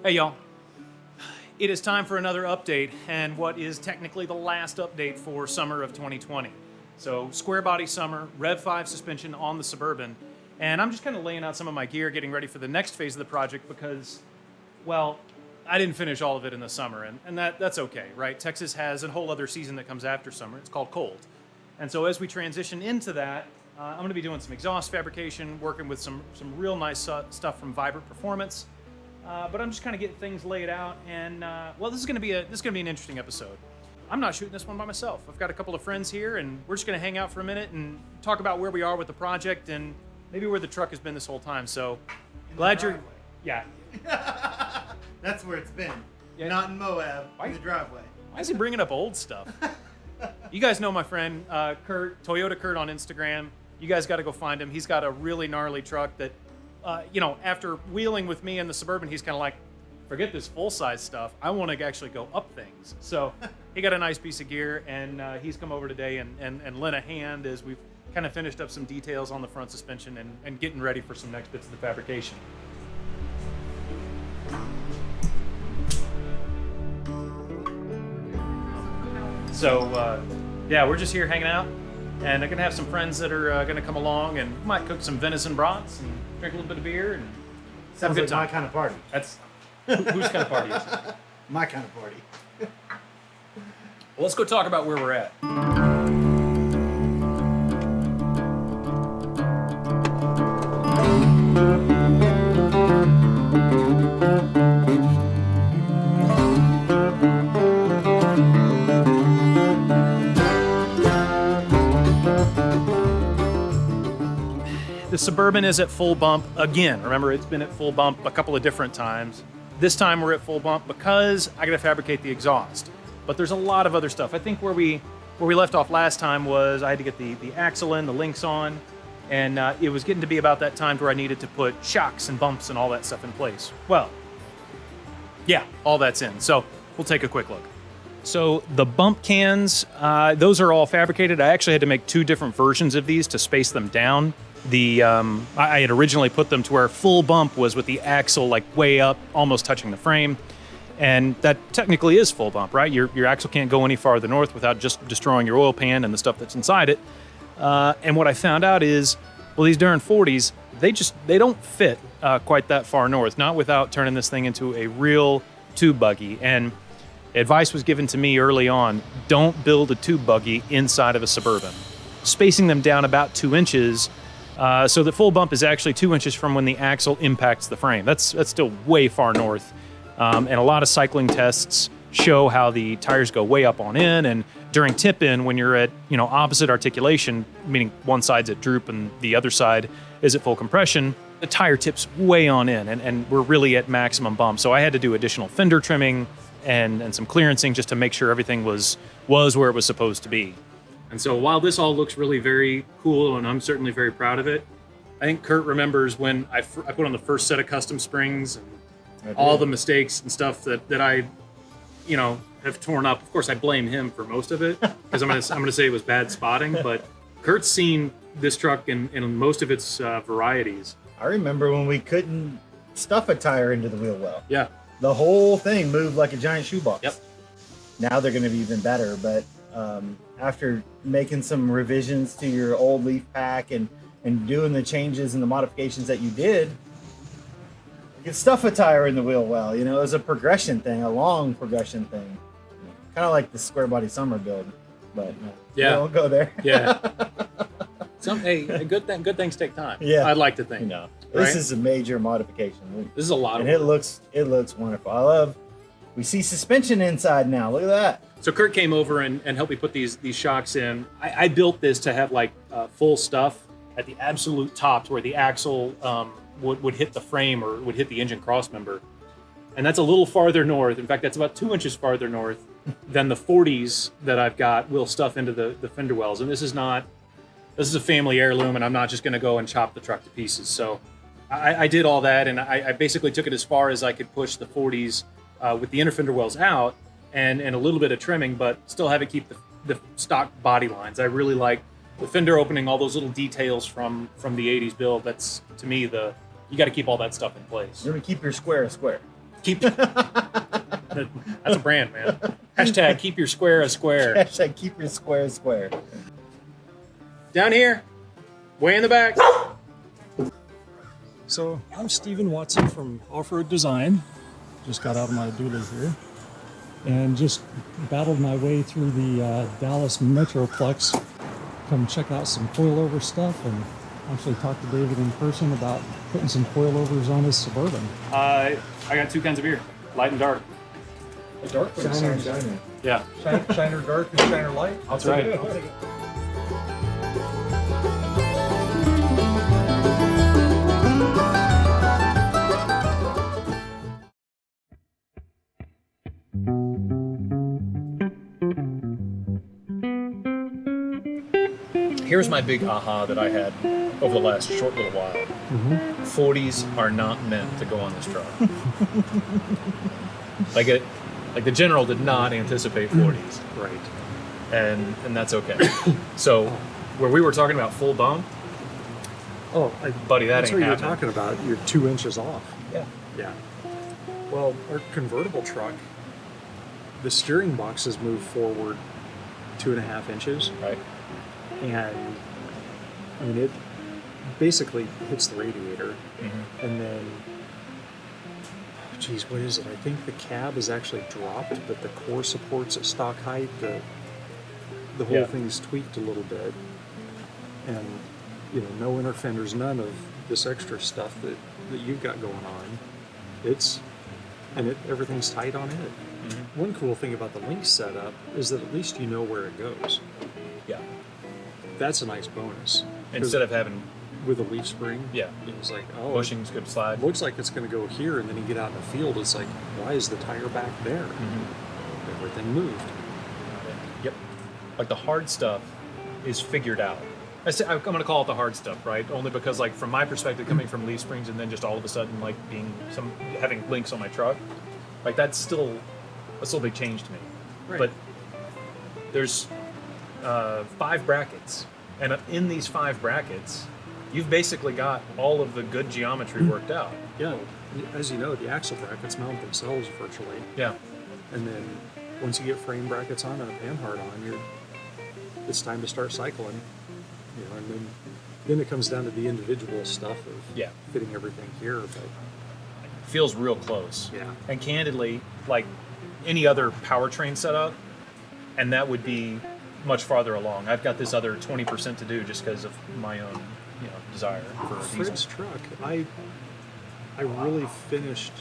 Hey y'all, it is time for another update, and what is technically the last update for summer of 2020. So Squarebody summer, Rev5 suspension on the Suburban, and I'm just kind of laying out some of my gear, getting ready for the next phase of the project because, well, I didn't finish all of it in the summer, and that's okay, right? Texas has a whole other season that comes after summer. It's called cold. And so as we transition into that, I'm going to be doing some exhaust fabrication, working with some real nice stuff from Vibrant Performance. But I'm just kind of getting things laid out, and well, this is going to be an interesting episode. I'm not shooting this one by myself. I've got a couple of friends here, and we're just going to hang out for a minute and talk about where we are with the project and maybe where the truck has been this whole time. So glad you're, yeah. That's where it's been. Yeah. Not in Moab, in the driveway. Why is he bringing up old stuff? You guys know my friend Kurt, Toyota Kurt on Instagram. You guys got to go find him. He's got a really gnarly truck that. You know, after wheeling with me in the Suburban, he's kind of like, forget this full-size stuff. I want to actually go up things. So he got a nice piece of gear, and he's come over today and lent a hand as we've kind of finished up some details on the front suspension and getting ready for some next bits of the fabrication. So, yeah, we're just here hanging out, and I'm going to have some friends that are going to come along, and we might cook some venison brats and drink a little bit of beer and Sounds like my kind of party. That's whose kind of party is it? My kind of party. Well, let's go talk about where we're at. The Suburban is at full bump again. Remember, it's been at full bump a couple of different times. This time we're at full bump because I gotta fabricate the exhaust. But there's a lot of other stuff. I think where we left off last time was I had to get the axle in, the links on, and it was getting to be about that time where I needed to put shocks and bumps and all that stuff in place. Well, yeah, all that's in. So we'll take a quick look. So the bump cans, those are all fabricated. I actually had to make two different versions of these to space them down. I had originally put them to where full bump was with the axle like way up, almost touching the frame. And that technically is full bump, right? Your axle can't go any farther north without just destroying your oil pan and the stuff that's inside it. And what I found out is, well, these darn 40s, they don't fit quite that far north, not without turning this thing into a real tube buggy. And advice was given to me early on, don't build a tube buggy inside of a Suburban. Spacing them down about 2 inches, so the full bump is actually 2 inches from when the axle impacts the frame. That's still way far north. And a lot of cycling tests show how the tires go way up on in, and during tip-in, when you're at opposite articulation, meaning one side's at droop and the other side is at full compression, the tire tips way on in, and we're really at maximum bump. So I had to do additional fender trimming and some clearancing just to make sure everything was where it was supposed to be. And so while this all looks really very cool, and I'm certainly very proud of it, I think Kurt remembers when I put on the first set of custom springs and all the mistakes and stuff that I, have torn up. Of course, I blame him for most of it because I'm gonna say it was bad spotting. But Kurt's seen this truck in most of its varieties. I remember when we couldn't stuff a tire into the wheel well. Yeah. The whole thing moved like a giant shoebox. Yep. Now they're going to be even better, but after making some revisions to your old leaf pack and doing the changes and the modifications that you did, you can stuff a tire in the wheel well. It was a progression thing, a long progression thing. Kind of like the Squarebody summer build, but yeah, we'll go there. Yeah. Good things take time. Yeah. I'd like to think. This is a major modification. This is a lot of work. work. It looks wonderful. We see suspension inside now. Look at that. So Kurt came over and helped me put these shocks in. I built this to have like full stuff at the absolute top to where the axle would hit the frame or would hit the engine cross member. And that's a little farther north. In fact, that's about 2 inches farther north than the 40s that I've got will stuff into the fender wells. And this is a family heirloom, and I'm not just going to go and chop the truck to pieces. So I did all that, and I basically took it as far as I could push the 40s with the inner fender wells out and a little bit of trimming, but still have it keep the stock body lines. I really like the fender opening, all those little details from the 80s build. That's, to me, you got to keep all that stuff in place. You're going to keep your square a square. Keep. That's a brand, man. Hashtag keep your square a square. Hashtag keep your square square. Down here, way in the back. So I'm Stephen Watson from Offroad Design. Just got out of my dually here and just battled my way through the Dallas Metroplex. Come check out some coilover stuff and actually talk to David in person about putting some coilovers on his Suburban. I got two kinds of beer, light and dark. A dark one. Shiner. Yeah, Shiner dark and shiner light. that's right. I'll take it. Here's my big aha that I had over the last short little while. 40s are not meant to go on this truck. Like the general did not anticipate 40s. Right. And that's okay. So where we were talking about full bump, Oh, buddy, that that's ain't what you're happening. talking about. You're 2 inches off. Yeah. Yeah. Well, our convertible truck, the steering box is moved forward 2.5 inches. Right. And I mean, it basically hits the radiator. And then, geez, what is it? I think the cab is actually dropped, but the core supports at stock height. The whole Yeah. thing's tweaked a little bit. And, you know, no inner fenders, none of this extra stuff that you've got going on. Everything's tight on it. One cool thing about the Lynx setup is that at least you know where it goes. Yeah. That's a nice bonus. Instead of having With a leaf spring, Yeah. it's like, oh, bushings could slide. it looks like it's going to go here, and then you get out in the field, it's like, why is the tire back there? Everything moved. Yep. Like the hard stuff is figured out. I'm going to call it the hard stuff, right? Only because, like, from my perspective, coming from leaf springs and then just all of a sudden, like, having links on my truck, like that's still a big change to me. Right. But there's 5 brackets, and in these 5 brackets, you've basically got all of the good geometry worked out. Yeah, as you know, the axle brackets mount themselves virtually, Yeah. and then once you get frame brackets on and a panhard on, it's time to start cycling. You know, and then it comes down to the individual stuff of Yeah. fitting everything here. But Feels real close. yeah, And candidly, like any other powertrain setup, and that would be much farther along. I've got this other 20% to do just because of my own, desire for a Fred's diesel. truck, I really finished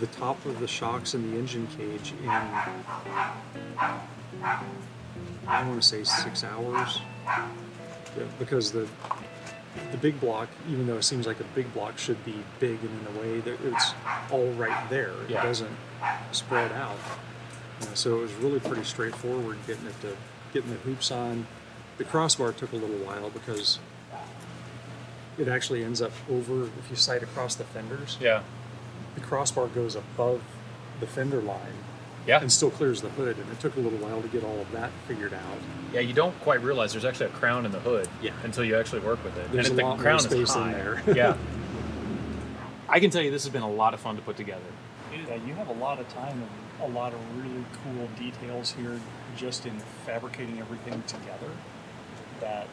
the top of the shocks and the engine cage in, I want to say 6 hours. Yeah, because the big block, even though it seems like a big block should be big and in a way that it's all right there, it Yeah. doesn't spread out. So it was really pretty straightforward getting the hoops on. The crossbar took a little while because it actually ends up over, if you sight across the fenders, Yeah. the crossbar goes above the fender line Yeah. and still clears the hood, and it took a little while to get all of that figured out. Yeah, you don't quite realize there's actually a crown in the hood Yeah. until you actually work with it. There's and a if lot the more crown space is in high, there. Yeah. I can tell you this has been a lot of fun to put together. Yeah, you have a lot of time and a lot of really cool details here just in fabricating everything together that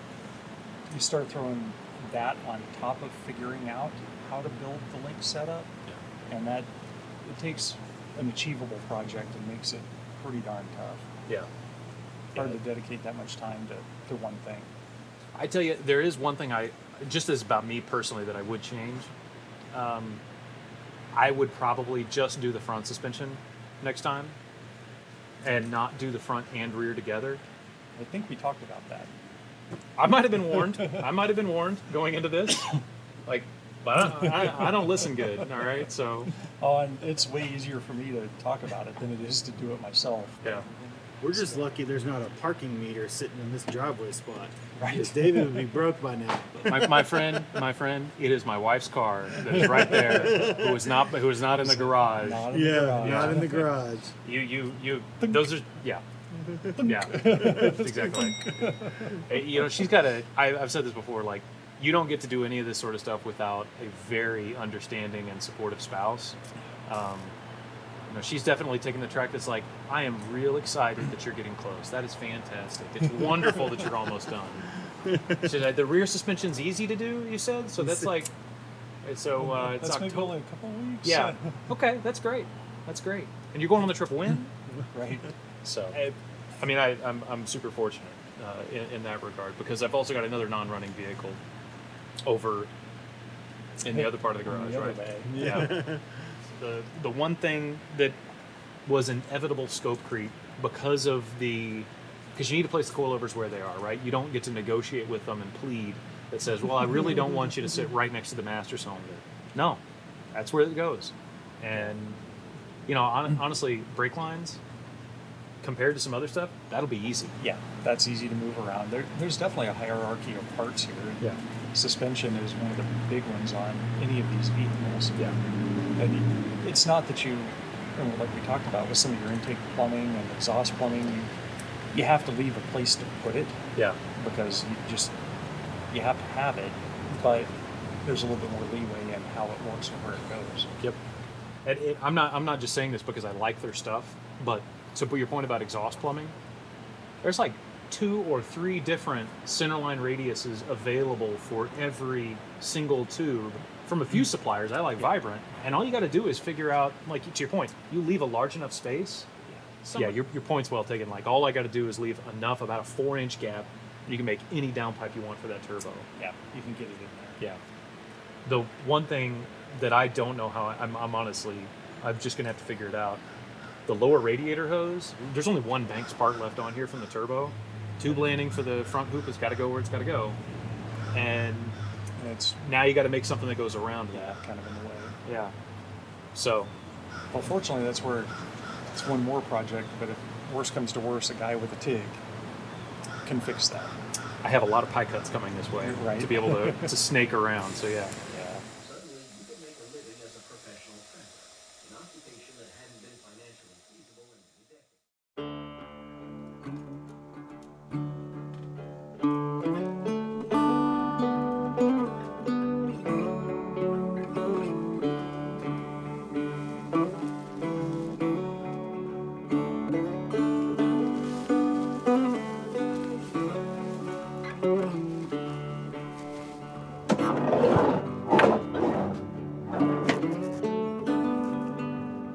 you start throwing that on top of figuring out how to build the Lynx setup, and that it takes an achievable project and makes it pretty darn tough. Yeah. Hard to dedicate that much time to one thing. I tell you, there is one thing just as about me personally that I would change. I would probably just do the front suspension next time and not do the front and rear together. I think we talked about that. I might have been warned. Going into this. But I don't listen good, all right? So, Oh, and it's way easier for me to talk about it than it is to do it myself. yeah. We're just lucky there's not a parking meter sitting in this driveway spot. Right. Because David would be broke by now. My friend, it is my wife's car that is right there, who is not in the garage. Not in the garage. Not in the garage. Those are, yeah. Yeah, exactly. Hey, she's got I've said this before, like, you don't get to do any of this sort of stuff without a very understanding and supportive spouse. She's definitely taken the track that's like, I am real excited that you're getting close. That is fantastic. It's wonderful that you're almost done. So the rear suspension's easy to do, you said? So that's like, it's That's maybe October. only a couple of weeks. Yeah. Okay, that's great. That's great. And you're going on the trip when? Right. So, I mean, I'm super fortunate in that regard, because I've also got another non-running vehicle over in the other part of the garage, the other right? bay. Yeah. The one thing that was inevitable scope creep because you need to place the coilovers where they are, right? You don't get to negotiate with them and plead that says, well, I really don't want you to sit right next to the master cylinder. No, that's where it goes. And, honestly, brake lines, compared to some other stuff, that'll be easy. Yeah, that's easy to move around. There's definitely a hierarchy of parts here. Yeah. Suspension is one of the big ones on any of these vehicles. Yeah. And it's not that like we talked about with some of your intake plumbing and exhaust plumbing, you have to leave a place to put it Yeah. because you have to have it, but there's a little bit more leeway in how it works and where it goes. Yep. And I'm not just saying this because I like their stuff, but to put your point about exhaust plumbing, there's like 2 or 3 different centerline radiuses available for every single tube from a few suppliers. I like Vibrant, and all you got to do is figure out, like, to your point, you leave a large enough space. Yeah, your point's well taken. Like, all I got to do is leave enough, about a 4-inch gap, and you can make any downpipe you want for that turbo. Yeah, you can get it in there. Yeah. The one thing that I don't know how, I'm honestly, I'm just going to have to figure it out. The lower radiator hose, there's only one Banks part left on here from the turbo. Tube landing for the front hoop has got to go where it's got to go. And it's now you got to make something that goes around that. kind of in the way. Yeah. So, Well, fortunately, that's where it's one more project, but if worse comes to worse, a guy with a TIG can fix that. I have a lot of pie cuts coming this way Right. to be able to snake around. So, yeah. Yeah. Suddenly, you could make a living as a professional trimmer, an occupation that hadn't been financially feasible in many decades.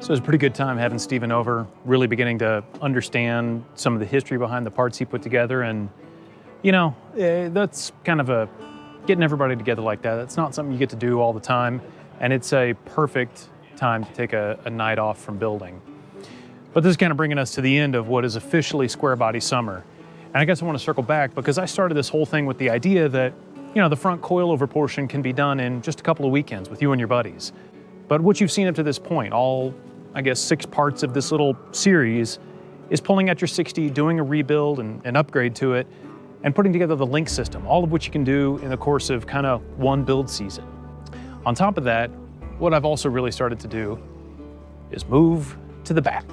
So it was a pretty good time having Steven over, really beginning to understand some of the history behind the parts he put together. And, that's kind of getting everybody together like that. That's not something you get to do all the time. And it's a perfect time to take a night off from building. But this is kind of bringing us to the end of what is officially Squarebody summer. And I guess I want to circle back because I started this whole thing with the idea that, the front coilover portion can be done in just a couple of weekends with you and your buddies. But what you've seen up to this point, all, I guess, 6 parts of this little series, is pulling out your 60, doing a rebuild and an upgrade to it, and putting together the link system, all of which you can do in the course of kind of one build season. On top of that, what I've also really started to do is move to the back.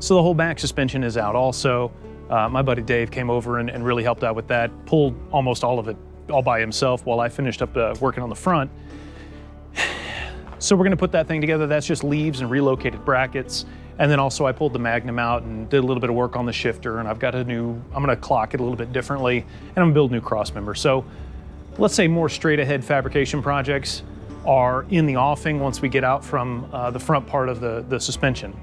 So the whole back suspension is out also. My buddy Dave came over and really helped out with that, pulled almost all of it all by himself while I finished up working on the front. So we're gonna put that thing together. That's just leaves and relocated brackets. And then also I pulled the Magnum out and did a little bit of work on the shifter, and I've got I'm gonna clock it a little bit differently, and I'm gonna build new cross members. So let's say more straight ahead fabrication projects are in the offing once we get out from the front part of the suspension.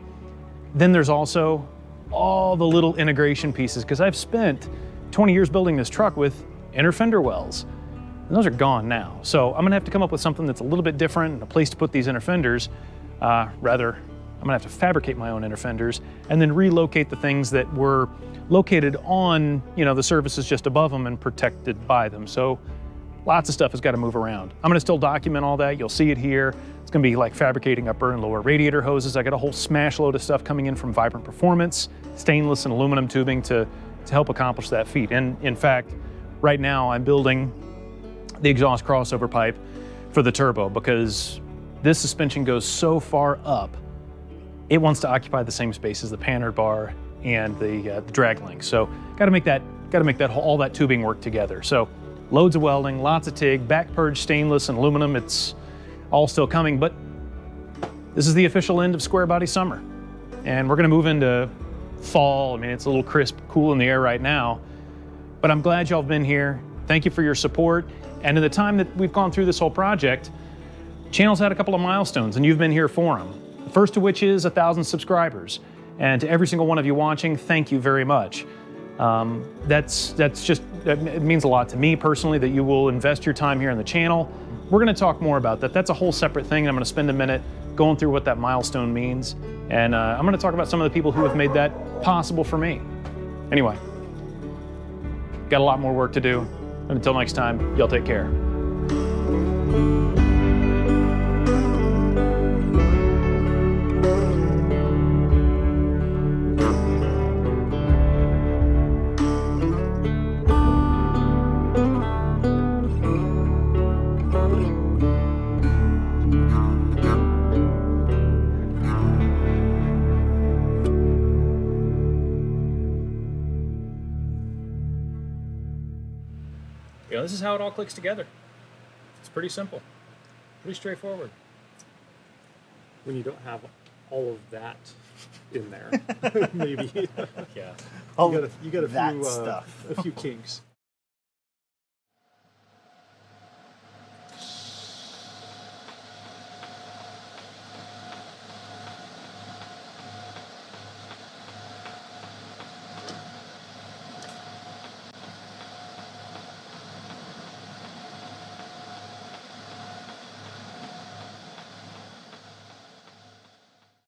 Then there's also all the little integration pieces, because I've spent 20 years building this truck with inner fender wells. And those are gone now. So I'm gonna have to come up with something that's a little bit different and a place to put these inner fenders. Rather, I'm gonna have to fabricate my own inner fenders and then relocate the things that were located on, the surfaces just above them and protected by them. So lots of stuff has got to move around. I'm gonna still document all that. You'll see it here. It's gonna be like fabricating upper and lower radiator hoses. I got a whole smash load of stuff coming in from Vibrant Performance, stainless and aluminum tubing to help accomplish that feat. And in fact, right now I'm building the exhaust crossover pipe for the turbo, because this suspension goes so far up, it wants to occupy the same space as the panhard bar and the drag link. So got to make that all that tubing work together. So Loads of welding, lots of TIG, back purge stainless and aluminum. It's all still coming, but this is the official end of Squarebody summer. And we're gonna move into fall. I mean, it's a little crisp, cool in the air right now, but I'm glad y'all have been here. Thank you for your support. And in the time that we've gone through this whole project, channel's had a couple of milestones and you've been here for them. The first of which is 1,000 subscribers. And to every single one of you watching, thank you very much. It means a lot to me personally that you will invest your time here on the channel. We're gonna talk more about that. That's a whole separate thing, and I'm gonna spend a minute going through what that milestone means. And I'm gonna talk about some of the people who have made that possible for me. Anyway, got a lot more work to do. And until next time, y'all take care. You know, this is how it all clicks together. It's pretty simple, pretty straightforward. When you don't have all of that in there, maybe. Yeah. You got a that few stuff. a few kinks.